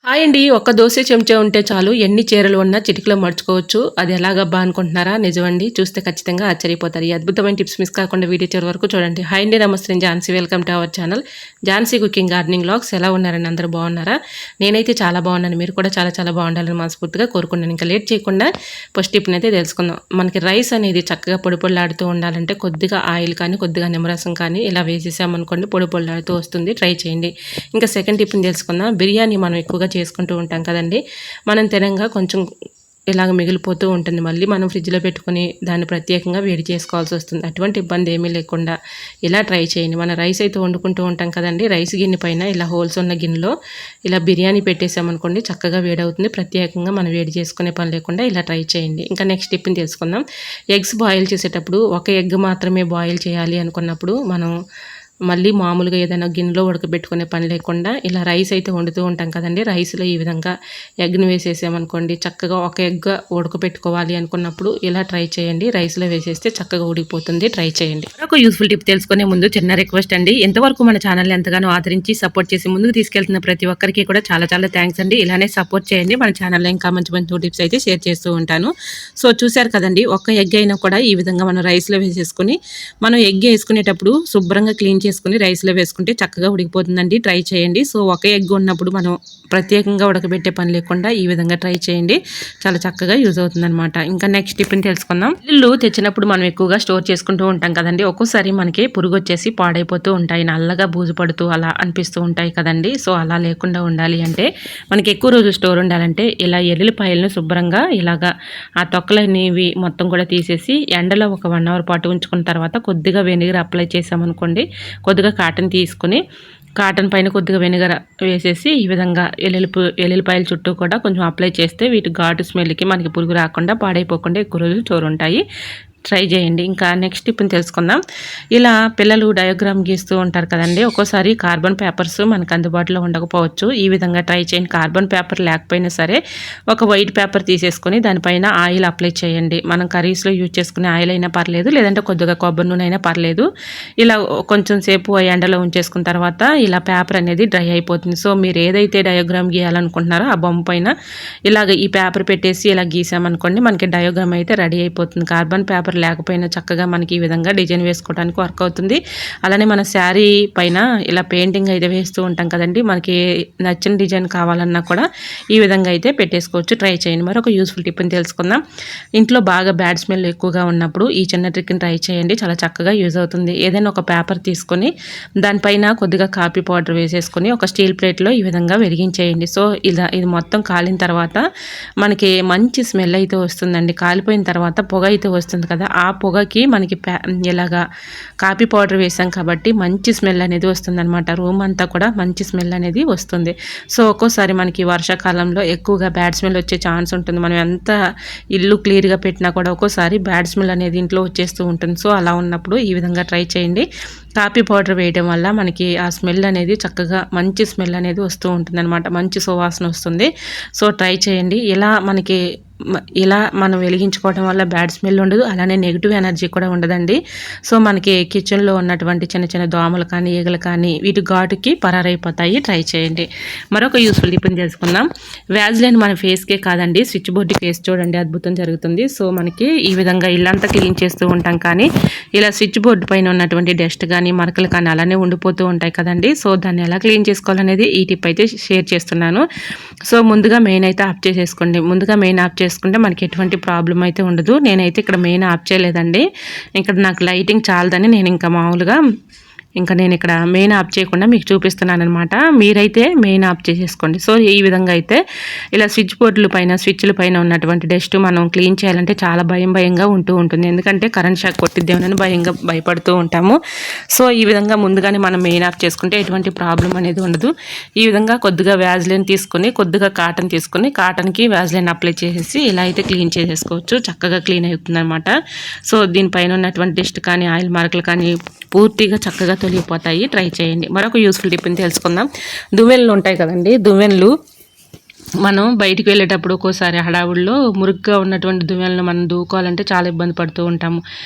Hi అండి. ఒక్క దోసె చెంచా ఉంటే చాలు ఎన్ని చీరలు ఉన్నా చిటికలో మర్చుకోవచ్చు. అది ఎలాగబ్బా అనుకుంటున్నారా? నిజమండి. చూస్తే ఖచ్చితంగా ఆశ్చర్యపోతారు. ఈ అద్భుతమైన టిప్స్ మిస్ కాకుండా వీడియో చివరి వరకు చూడండి. హాయ్ అండి, నమస్తే, నేను Jhansi. Welcome to our channel Jhansi cooking gardening vlogs. ఎలా ఉన్నారండి? అందరూ బాగున్నారా? నేనైతే చాలా బాగున్నాను. మీరు కూడా చాలా చాలా బాగుండాలని మనస్ఫూర్తిగా కోరుకున్నాను. ఇంకా లేట్ చేయకుండా ఫస్ట్ టిప్ని అయితే తెలుసుకుందాం. మనకి రైస్ అనేది చక్కగా పొడి పొడిలాడుతూ ఉండాలంటే కొద్దిగా ఆయిల్ కానీ కొద్దిగా నిమ్మరసం కానీ ఇలా వేసేసామనుకోండి పొడి పొడిలాడుతూ వస్తుంది. ట్రై చేయండి. ఇంకా సెకండ్ టిప్ని తెలుసుకుందాం. బిర్యానీ మనం ఎక్కువగా చేసుకుంటూ ఉంటాం కదండి. మనం తినంగా కొంచెం ఇలాగ మిగిలిపోతూ ఉంటుంది. మళ్ళీ మనం ఫ్రిడ్జ్లో పెట్టుకుని దాన్ని ప్రత్యేకంగా వేడి చేసుకోవాల్సి వస్తుంది. అటువంటి ఇబ్బంది ఏమీ లేకుండా ఇలా ట్రై చేయండి. మన రైస్ అయితే వండుకుంటూ ఉంటాం కదండి. రైస్ గిన్నె పైన ఇలా హోల్స్ ఉన్న గిన్నెలో ఇలా బిర్యానీ పెట్టేసామనుకోండి చక్కగా వేడవుతుంది. ప్రత్యేకంగా మనం వేడి చేసుకునే పని లేకుండా ఇలా ట్రై చేయండి. ఇంకా నెక్స్ట్ టిప్ని తెలుసుకుందాం. ఎగ్స్ బాయిల్ చేసేటప్పుడు ఒక ఎగ్ మాత్రమే బాయిల్ చేయాలి అనుకున్నప్పుడు మనం మళ్ళీ మామూలుగా ఏదైనా గిన్నెలో ఉడకబెట్టుకునే పని లేకుండా ఇలా రైస్ అయితే వండుతూ ఉంటాం కదండి. రైస్లో ఈ విధంగా ఎగ్ని వేసేసామనుకోండి చక్కగా ఒక ఎగ్ ఉడకబెట్టుకోవాలి అనుకున్నప్పుడు ఇలా ట్రై చేయండి. రైస్లో వేసేస్తే చక్కగా ఉడికిపోతుంది. ట్రై చేయండి. ఒక యూస్ఫుల్ టిప్ తెలుసుకునే ముందు చిన్న రిక్వెస్ట్ అండి. ఎంతవరకు మన ఛానల్ని ఎంతగానో ఆదరించి సపోర్ట్ చేసి ముందుకు తీసుకెళ్తున్న ప్రతి ఒక్కరికి కూడా చాలా చాలా థ్యాంక్స్ అండి. ఇలానే సపోర్ట్ చేయండి. మన ఛానల్లో ఇంకా మంచి మంచి టిప్స్ అయితే షేర్ చేస్తూ ఉంటాను. సో చూశారు కదండి, ఒక్క ఎగ్ అయినా కూడా ఈ విధంగా మనం రైస్లో వేసేసుకుని మనం ఎగ్ వేసుకునేటప్పుడు శుభ్రంగా క్లీన్ చేసుకుని రైస్లో వేసుకుంటే చక్కగా ఉడికిపోతుందండి. ట్రై చేయండి. సో ఒక ఎగ్ ఉన్నప్పుడు మనం ప్రత్యేకంగా ఉడకబెట్టే పని లేకుండా ఈ విధంగా ట్రై చేయండి. చాలా చక్కగా యూజ్ అవుతుందన్నమాట. ఇంకా నెక్స్ట్ టిప్ని తెలుసుకుందాం. ఇల్లు తెచ్చినప్పుడు మనం ఎక్కువగా స్టోర్ చేసుకుంటూ ఉంటాం కదండి. ఒక్కోసారి మనకి పురుగు వచ్చేసి పాడైపోతూ ఉంటాయి, నల్లగా బూజు పడుతూ అలా అనిపిస్తూ ఉంటాయి కదండి. సో అలా లేకుండా ఉండాలి అంటే మనకి ఎక్కువ రోజులు స్టోర్ ఉండాలంటే ఇలా ఎల్లుల్లిపాయలను శుభ్రంగా ఇలాగా ఆ తొక్కలనేవి మొత్తం కూడా తీసేసి ఎండలో ఒక 1 అవర్ పాటు ఉంచుకున్న తర్వాత కొద్దిగా వెనిగర్ అప్లై చేసామనుకోండి, కొద్దిగా కాటన్ తీసుకుని కాటన్ పైన కొద్దిగా వెనిగర్ వేసేసి ఈ విధంగా ఎల్లుల్లిపాయల చుట్టూ కూడా కొంచెం అప్లై చేస్తే వీటి ఘాటు స్మెల్కి మనకి పురుగు రాకుండా పాడైపోకుండా ఎక్కువ రోజులు స్టోర్ ఉంటాయి. ట్రై చేయండి. ఇంకా నెక్స్ట్ టిప్ని తెలుసుకుందాం. ఇలా పిల్లలు డయాగ్రామ్ గీస్తూ ఉంటారు కదండి. ఒక్కోసారి కార్బన్ పేపర్స్ మనకు అందుబాటులో ఉండకపోవచ్చు. ఈ విధంగా ట్రై చేయండి. కార్బన్ పేపర్ లేకపోయినా సరే ఒక వైట్ పేపర్ తీసేసుకొని దానిపైన ఆయిల్ అప్లై చేయండి. మనం కర్రీస్లో యూజ్ చేసుకునే ఆయిల్ అయినా పర్లేదు, లేదంటే కొద్దిగా కొబ్బరి నూనె అయినా పర్లేదు. ఇలా కొంచెం సేపు ఎండలో ఉంచేసుకున్న తర్వాత ఇలా పేపర్ అనేది డ్రై అయిపోతుంది. సో మీరు ఏదైతే డయాగ్రామ్ గీయాలనుకుంటున్నారో ఆ బొమ్మ పైన ఇలాగ ఈ పేపర్ పెట్టేసి ఇలా గీసామనుకోండి మనకి డయాగ్రామ్ అయితే రెడీ అయిపోతుంది. కార్బన్ పేపర్ లేకపోయినా చక్కగా మనకి ఈ విధంగా డిజైన్ వేసుకోవడానికి వర్క్ అవుతుంది. అలానే మన శారీ పైన ఇలా పెయింటింగ్ అయితే వేస్తూ ఉంటాం కదండి. మనకి నచ్చిన డిజైన్ కావాలన్నా కూడా ఈ విధంగా అయితే పెట్టేసుకోవచ్చు. ట్రై చేయండి. మరొక యూస్ఫుల్ టిప్ని తెలుసుకుందాం. ఇంట్లో బాగా బ్యాడ్ స్మెల్ ఎక్కువగా ఉన్నప్పుడు ఈ చిన్న ట్రిక్ని ట్రై చేయండి. చాలా చక్కగా యూజ్ అవుతుంది. ఏదైనా ఒక పేపర్ తీసుకొని దానిపైన కొద్దిగా కాఫీ పౌడర్ వేసేసుకొని ఒక స్టీల్ ప్లేట్లో ఈ విధంగా వెలిగించేయండి. సో ఇది మొత్తం కాలిన తర్వాత మనకి మంచి స్మెల్ అయితే వస్తుందండి. కాలిపోయిన తర్వాత పొగ అయితే వస్తుంది కదా, ఆ పొగకి మనకి ఇలాగా కాఫీ పౌడర్ వేసాం కాబట్టి మంచి స్మెల్ అనేది వస్తుందన్నమాట. రూమ్ అంతా కూడా మంచి స్మెల్ అనేది వస్తుంది. సో ఒక్కోసారి మనకి వర్షాకాలంలో ఎక్కువగా బ్యాడ్ స్మెల్ వచ్చే ఛాన్స్ ఉంటుంది. మనం ఎంత ఇల్లు క్లియర్గా పెట్టినా కూడా ఒక్కోసారి బ్యాడ్ స్మెల్ అనేది ఇంట్లో వచ్చేస్తూ ఉంటుంది. సో అలా ఉన్నప్పుడు ఈ విధంగా ట్రై చేయండి. కాఫీ పౌడర్ వేయడం వల్ల మనకి ఆ స్మెల్ అనేది చక్కగా మంచి స్మెల్ అనేది వస్తూ ఉంటుంది అనమాట. మంచి సువాసన వస్తుంది. సో ట్రై చేయండి. ఇలా మనం వెలిగించుకోవడం వల్ల బ్యాడ్ స్మెల్ ఉండదు, అలానే నెగిటివ్ ఎనర్జీ కూడా ఉండదండి. సో మనకి కిచెన్లో ఉన్నటువంటి చిన్న చిన్న దోమలు కానీ ఈగలు కానీ వీటి ఘాటుకి పరారైపోతాయి. ట్రై చేయండి. మరొక యూస్ఫుల్ టిప్ని తెలుసుకుందాం. వ్యాజ్లైన్ మన ఫేస్కే కాదండి, స్విచ్ బోర్డుకి వేసి చూడండి, అద్భుతం జరుగుతుంది. సో మనకి ఈ విధంగా ఇల్లంతా క్లీన్ చేస్తూ ఉంటాం కానీ ఇలా స్విచ్ బోర్డు పైన ఉన్నటువంటి డస్ట్ కానీ మరకలు కానీ అలానే ఉండిపోతూ ఉంటాయి కదండి. సో దాన్ని ఎలా క్లీన్ చేసుకోవాలనేది ఈ టిప్ అయితే షేర్ చేస్తున్నాను. సో ముందుగా మెయిన్ అయితే ఆఫ్ చేసేసుకోండి. ముందుగా మెయిన్ ఆఫ్ చేసుకుంటే మనకి ఎటువంటి ప్రాబ్లం అయితే ఉండదు. నేనైతే ఇక్కడ మెయిన్ ఆఫ్ చేయలేదండి. ఇక్కడ నాకు లైటింగ్ చాలదని నేను ఇంకా మామూలుగా నేను ఇక్కడ మెయిన్ ఆఫ్ చేయకుండా మీకు చూపిస్తున్నాను అనమాట. మీరైతే మెయిన్ ఆఫ్ చేసేసుకోండి. సో ఈ విధంగా అయితే ఇలా స్విచ్ బోర్డుల పైన స్విచ్ల పైన ఉన్నటువంటి డస్ట్ మనం క్లీన్ చేయాలంటే చాలా భయంగా ఉంటూ ఉంటుంది. ఎందుకంటే కరెంట్ షాక్ కొట్టిద్దేమని భయపడుతూ ఉంటాము. సో ఈ విధంగా ముందుగానే మనం మెయిన్ ఆఫ్ చేసుకుంటే ఎటువంటి ప్రాబ్లం అనేది ఉండదు. ఈ విధంగా కొద్దిగా వ్యాజ్లైన్ తీసుకొని కొద్దిగా కాటన్ తీసుకొని కాటన్కి వ్యాజ్లైన్ అప్లై చేసేసి ఇలా అయితే క్లీన్ చేసేసుకోవచ్చు. చక్కగా క్లీన్ అవుతుంది అనమాట. సో దీనిపైన ఉన్నటువంటి డస్ట్ కానీ ఆయిల్ మార్కులు కానీ పూర్తిగా చక్కగా తొలగిపోతాయి. ట్రై చేయండి. మరొక యూస్ఫుల్ టిప్ని తెలుసుకుందాం. దువ్వెనలు ఉంటాయి కదండి. దువ్వెనలు మనం బయటికి వెళ్ళేటప్పుడు ఒక్కోసారి హడావుడిలో మురుగ్గా ఉన్నటువంటి దువ్వెనలు మనం దువ్వుకోవాలంటే చాలా ఇబ్బంది పడుతూ ఉంటాము.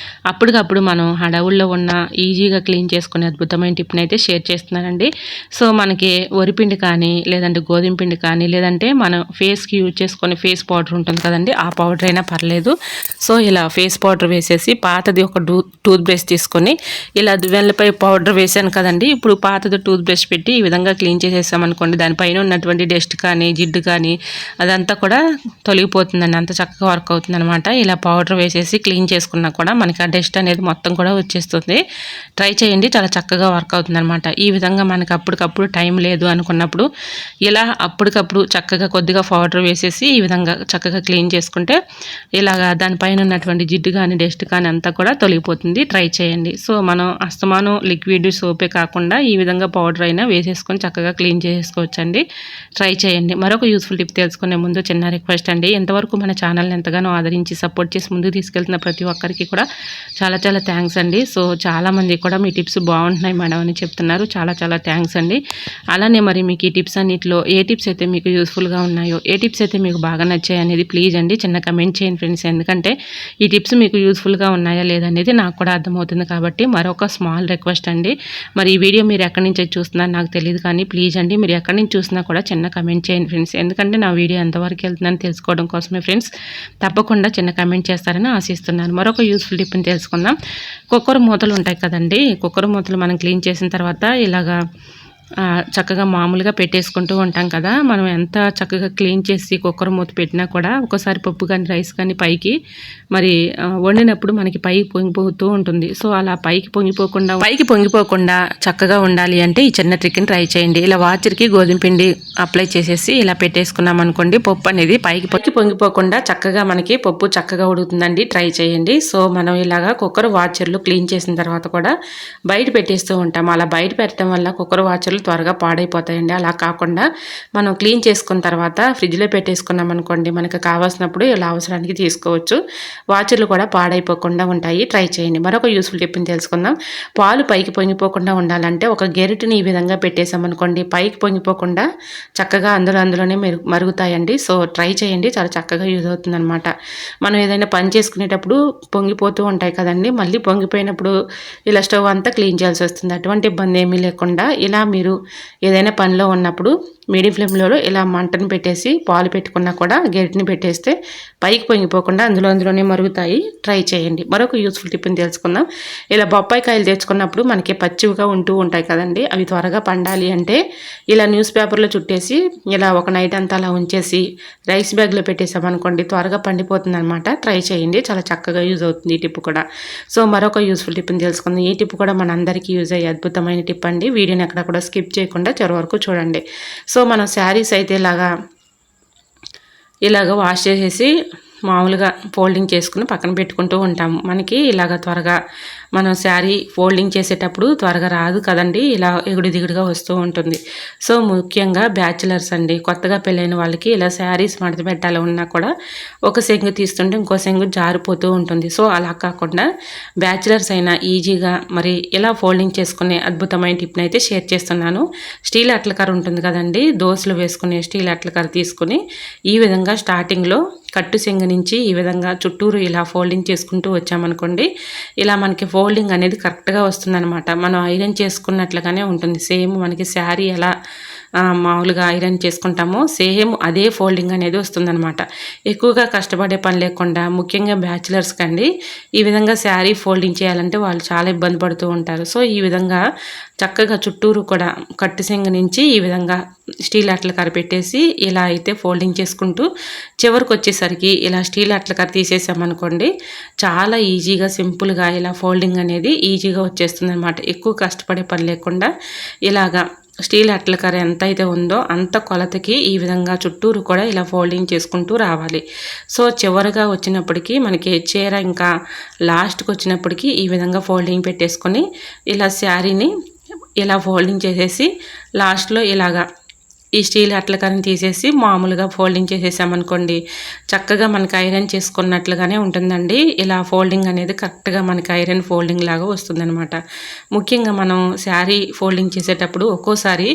అప్పటికప్పుడు మనం హడావుడిలో ఉన్న ఈజీగా క్లీన్ చేసుకునే అద్భుతమైన టిప్‌ని అయితే షేర్ చేస్తున్నానండి. సో, మనకి వరిపిండి కానీ, లేదంటే గోధుమ పిండి కానీ, లేదంటే మనం ఫేస్‌కి యూజ్ చేసుకునే ఫేస్ పౌడర్ ఉంటుంది కదండీ! ఆ పౌడర్ అయినా పర్లేదు. సో, ఇలా ఫేస్ పౌడర్ వేసేసి పాతది ఒక టూత్ బ్రష్ తీసుకొని ఇలా దువ్వెనలపై పౌడర్ వేశాను కదండీ! ఇప్పుడు పాతది టూత్ బ్రష్ పెట్టి ఈ విధంగా క్లీన్ చేసేసామనుకోండి, దానిపైన ఉన్నటువంటి డస్ట్ కానీ, జిడ్డు కానీ అదంతా కూడా తొలగిపోతుందండి. అంత చక్కగా వర్క్ అవుతుందనమాట. ఇలా పౌడర్ వేసేసి క్లీన్ చేసుకున్నా కూడా మనకి ఆ డస్ట్ అనేది మొత్తం కూడా వచ్చేస్తుంది. ట్రై చేయండి, చాలా చక్కగా వర్క్ అవుతుందనమాట. ఈ విధంగా మనకి అప్పటికప్పుడు టైం లేదు అనుకున్నప్పుడు ఇలా అప్పటికప్పుడు చక్కగా కొద్దిగా పౌడర్ వేసేసి ఈ విధంగా చక్కగా క్లీన్ చేసుకుంటే ఇలాగా దానిపైన ఉన్నటువంటి జిడ్డు కానీ, డస్ట్ కానీ అంతా కూడా తొలగిపోతుంది. ట్రై చేయండి. సో, మనం అస్తమానం లిక్విడ్ సోపే కాకుండా ఈ విధంగా పౌడర్ అయినా వేసేసుకొని చక్కగా క్లీన్ చేసుకోవచ్చండి. ట్రై చేయండి. మరొక యూస్ఫుల్ టిప్ తెలుసుకునే ముందు చిన్న రిక్వెస్ట్ అండి. ఇంతవరకు మన ఛానల్ని ఎంతగానో ఆదరించి సపోర్ట్ చేసి ముందుకు తీసుకెళ్తున్న ప్రతి ఒక్కరికి కూడా చాలా చాలా థ్యాంక్స్ అండి. సో, చాలామంది కూడా మీ టిప్స్ బాగుంటున్నాయి మేడం అని చెప్తున్నారు. చాలా చాలా థ్యాంక్స్ అండి. అలానే మరి మీకు ఈ టిప్స్ అన్నిటిలో ఏ టిప్స్ అయితే మీకు యూస్ఫుల్గా ఉన్నాయో, ఏ టిప్స్ అయితే మీకు బాగా నచ్చాయి అనేది ప్లీజ్ అండి చిన్న కమెంట్ చేయండి ఫ్రెండ్స్. ఎందుకంటే ఈ టిప్స్ మీకు యూస్ఫుల్గా ఉన్నాయా లేదనేది నాకు కూడా అర్థమవుతుంది కాబట్టి మరొక స్మాల్ రిక్వెస్ట్ అండి. మరి ఈ వీడియో మీరు ఎక్కడి నుంచి చూస్తున్నారో నాకు తెలియదు కానీ ప్లీజ్ అండి మీరు ఎక్కడి నుంచి చూసినా కూడా చిన్న కమెంట్ చేయండి ఫ్రెండ్స్. ఎందుకంటే నా వీడియో ఎంతవరకు వెళ్తుందని తెలుసుకోవడం కోసమే ఫ్రెండ్స్. తప్పకుండా చిన్న కమెంట్ చేస్తారని ఆశిస్తున్నాను. మరొక యూస్ఫుల్ టిప్ని తెలుసుకుందాం. కుక్కర్ మూతలు ఉంటాయి కదండి, కుక్కర్ మూతలు మనం క్లీన్ చేసిన తర్వాత ఇలాగా చక్కగా మామూలుగా పెట్టేసుకుంటూ ఉంటాం కదా. మనం ఎంత చక్కగా క్లీన్ చేసి కుక్కర్ మూత పెట్టినా కూడా ఒక్కోసారి పప్పు కానీ రైస్ కానీ పైకి మరి వండినప్పుడు మనకి పైకి పొంగిపోతూ ఉంటుంది. సో, అలా పైకి పొంగిపోకుండా చక్కగా ఉండాలి అంటే ఈ చిన్న ట్రిక్ని ట్రై చేయండి. ఇలా వాచర్కి గోధుమ పిండి అప్లై చేసేసి ఇలా పెట్టేసుకున్నాం అనుకోండి, పప్పు అనేది పైకి పొంగిపోకుండా చక్కగా మనకి పప్పు చక్కగా ఉడుకుతుందండి. ట్రై చేయండి. సో, మనం ఇలాగా కుక్కర్ వాచర్లు క్లీన్ చేసిన తర్వాత కూడా బయట పెట్టేస్తూ ఉంటాం. అలా బయట పెట్టడం వల్ల కుక్కర్ వాచర్లు త్వరగా పాడైపోతాయండి. అలా కాకుండా మనం క్లీన్ చేసుకున్న తర్వాత ఫ్రిడ్జ్లో పెట్టేసుకున్నాం అనుకోండి, మనకు కావాల్సినప్పుడు ఇలా అవసరానికి తీసుకోవచ్చు. వాచర్లు కూడా పాడైపోకుండా ఉంటాయి. ట్రై చేయండి. మరొక యూస్ఫుల్ టిప్ని తెలుసుకుందాం. పాలు పైకి పొంగిపోకుండా ఉండాలంటే ఒక గెరిటిని ఈ విధంగా పెట్టేసామనుకోండి, పైకి పొంగిపోకుండా చక్కగా అందులోనే మరుగుతాయండి. సో, ట్రై చేయండి, చాలా చక్కగా యూజ్ అవుతుందన్నమాట. మనం ఏదైనా పని చేసుకునేటప్పుడు పొంగిపోతూ ఉంటాయి కదండి, మళ్ళీ పొంగిపోయినప్పుడు ఇలా స్టవ్ అంతా క్లీన్ చేయాల్సి వస్తుంది. అటువంటి ఇబ్బంది ఏమీ లేకుండా ఇలా మీరు ఏదైనా పనిలో ఉన్నప్పుడు మీడియం ఫ్లేమ్లో ఇలా మంటను పెట్టేసి పాలు పెట్టుకున్నా కూడా గెరిటిని పెట్టేస్తే పైకి పొంగిపోకుండా అందులోనే మరుగుతాయి. ట్రై చేయండి. మరొక యూస్ఫుల్ టిప్ని తెలుసుకుందాం. ఇలా బొప్పాయి కాయలు తెచ్చుకున్నప్పుడు మనకి పచ్చివిగా ఉంటూ ఉంటాయి కదండి, అవి త్వరగా పండాలి అంటే ఇలా న్యూస్ పేపర్లో చుట్టేసి ఇలా ఒక నైట్ అంతా అలా ఉంచేసి రైస్ బ్యాగ్లో పెట్టేసామనుకోండి, త్వరగా పండిపోతుంది అనమాట. ట్రై చేయండి, చాలా చక్కగా యూజ్ అవుతుంది ఈ టిప్ కూడా. సో, మరొక యూస్ఫుల్ టిప్ని తెలుసుకుందాం. ఈ టిప్ కూడా మనందరికీ యూజ్ అయ్యే అద్భుతమైన టిప్ అండి. వీడియోని ఎక్కడ కూడా స్కిప్ చేయకుండా చివరి వరకు చూడండి. సో, మనం శారీస్ అయితే ఇలాగ వాష్ చేసేసి మామూలుగా ఫోల్డింగ్ చేసుకుని పక్కన పెట్టుకుంటూ ఉంటాము. మనకి ఇలాగ త్వరగా మనం శారీ ఫోల్డింగ్ చేసేటప్పుడు త్వరగా రాదు కదండి, ఇలా ఎగుడు దిగుడుగా వస్తూ ఉంటుంది. సో, ముఖ్యంగా బ్యాచిలర్స్ అండి, కొత్తగా పెళ్ళైన వాళ్ళకి ఇలా శారీస్ మడత పెట్టాలి ఉన్నా కూడా ఒక సెంగు తీస్తుంటే ఇంకో సెంగు జారిపోతూ ఉంటుంది. సో, అలా కాకుండా బ్యాచిలర్స్ అయినా ఈజీగా మరి ఇలా ఫోల్డింగ్ చేసుకునే అద్భుతమైన టిప్ని అయితే షేర్ చేస్తున్నాను. స్టీల్ అట్లకర్ర ఉంటుంది కదండి, దోశలు వేసుకునే స్టీల్ అట్లకర్ర తీసుకుని ఈ విధంగా స్టార్టింగ్లో కట్టు సెంగు నుంచి ఈ విధంగా చుట్టూరు ఇలా ఫోల్డింగ్ చేసుకుంటూ వచ్చామనుకోండి, ఇలా మనకి ఫోల్డింగ్ అనేది కరెక్ట్గా వస్తుందన్నమాట. మనం ఐరన్ చేసుకున్నట్లుగానే ఉంటుంది. సేమ్ మనకి శారీ ఎలా మామూలుగా ఐరన్ చేసుకుంటామో సేమ్ అదే ఫోల్డింగ్ అనేది వస్తుందన్నమాట. ఎక్కువగా కష్టపడే పని లేకుండా ముఖ్యంగా బ్యాచిలర్స్ కండి ఈ విధంగా శారీ ఫోల్డింగ్ చేయాలంటే వాళ్ళు చాలా ఇబ్బంది పడుతూ ఉంటారు. సో, ఈ విధంగా చక్కగా చుట్టూరు కూడా కట్టు సెంగు నుంచి ఈ విధంగా స్టీల్ అట్లకర్ర పెట్టేసి ఇలా అయితే ఫోల్డింగ్ చేసుకుంటూ చివరికి వచ్చేసరికి ఇలా స్టీల్ అట్లకర్ర తీసేసామనుకోండి, చాలా ఈజీగా సింపుల్గా ఇలా ఫోల్డింగ్ అనేది ఈజీగా వచ్చేస్తుంది అనమాట. ఎక్కువ కష్టపడే పని లేకుండా ఇలాగా స్టీల్ అట్లకర్ర ఎంత అయితే ఉందో అంత కొలతకి ఈ విధంగా చుట్టూరు కూడా ఇలా ఫోల్డింగ్ చేసుకుంటూ రావాలి. సో, చివరిగా వచ్చినప్పటికీ మనకి చీర ఇంకా లాస్ట్కి వచ్చినప్పటికీ ఈ విధంగా ఫోల్డింగ్ పెట్టేసుకొని ఇలా శారీని ఇలా ఫోల్డింగ్ చేసేసి లాస్ట్లో ఇలాగా ఈ స్టీల్ అట్లకారం తీసేసి మామూలుగా ఫోల్డింగ్ చేసేసామనుకోండి, చక్కగా మనకి ఐరన్ చేసుకున్నట్లుగానే ఉంటుందండి. ఇలా ఫోల్డింగ్ అనేది కరెక్ట్గా మనకి ఐరన్ ఫోల్డింగ్ లాగా వస్తుందన్నమాట. ముఖ్యంగా మనం శారీ ఫోల్డింగ్ చేసేటప్పుడు ఒక్కోసారి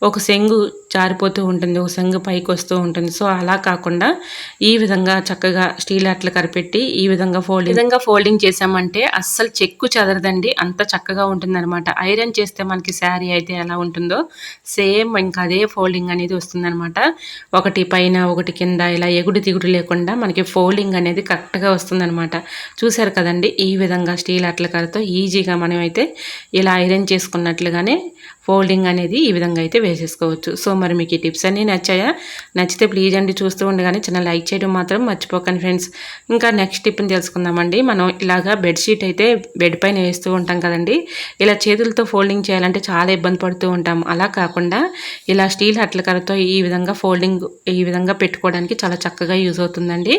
ఒక సెంగు జారిపోతూ ఉంటుంది, ఒక సెంగు పైకి వస్తూ ఉంటుంది. సో అలా కాకుండా ఈ విధంగా చక్కగా స్టీల్ అట్లకార పెట్టి ఈ విధంగా ఫోల్డింగ్ చేసామంటే అస్సలు చెక్కు చెదరదండి, అంత చక్కగా ఉంటుందన్నమాట. ఐరన్ చేస్తే మనకి శారీ అయితే ఎలా ఉంటుందో సేమ్ ఇంకా అదే ఫోల్డింగ్ అనేది వస్తుందన్నమాట. ఒకటి పైన ఒకటి కింద ఇలా ఎగుడు దిగుడు లేకుండా మనకి ఫోల్డింగ్ అనేది కరెక్ట్గా వస్తుందన్నమాట. చూసారు కదండి, ఈ విధంగా స్టీల్ అట్లకారతో ఈజీగా మనం అయితే ఇలా ఐరన్ చేసుకున్నట్లుగానే ఫోల్డింగ్ అనేది ఈ విధంగా అయితే వేసేసుకోవచ్చు. సో మరి మీకు ఈ టిప్స్ అన్నీ నచ్చాయా? నచ్చితే ప్లీజ్ అండి చూస్తూ ఉండగానే చిన్న లైక్ చేయడం మాత్రం మర్చిపోకండి ఫ్రెండ్స్. ఇంకా నెక్స్ట్ టిప్ని తెలుసుకుందామండి. మనం ఇలాగా బెడ్షీట్ అయితే బెడ్ పైన వేస్తూ ఉంటాం కదండి, ఇలా చేతులతో ఫోల్డింగ్ చేయాలంటే చాలా ఇబ్బంది పడుతూ ఉంటాం. అలా కాకుండా ఇలా స్టీల్ అట్లకారతో ఈ విధంగా ఫోల్డింగ్ ఈ విధంగా పెట్టుకోవడానికి చాలా చక్కగా యూజ్ అవుతుందండి.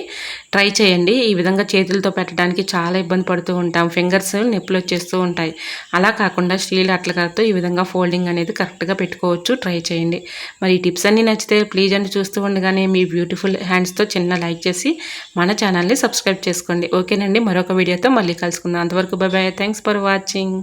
ట్రై చేయండి. ఈ విధంగా చేతులతో పెట్టడానికి చాలా ఇబ్బంది పడుతూ ఉంటాం, ఫింగర్స్ నొప్పులు వచ్చేస్తూ ఉంటాయి. అలా కాకుండా స్టీల్ అట్లకారతో ఈ విధంగా ఫోల్డింగ్ అనేది కరెక్ట్గా పెట్టుకోవచ్చు. ట్రై చేయండి. మరి ఈ టిప్స్ అన్నీ నచ్చితే ప్లీజ్ అండి చూస్తూ ఉండగానే మీ బ్యూటిఫుల్ హ్యాండ్స్తో చిన్న లైక్ చేసి మన ఛానల్ని సబ్స్క్రైబ్ చేసుకోండి. ఓకేనండి, మరొక వీడియోతో మళ్ళీ కలుసుకుందాం. అంతవరకు bye bye. Thanks for watching.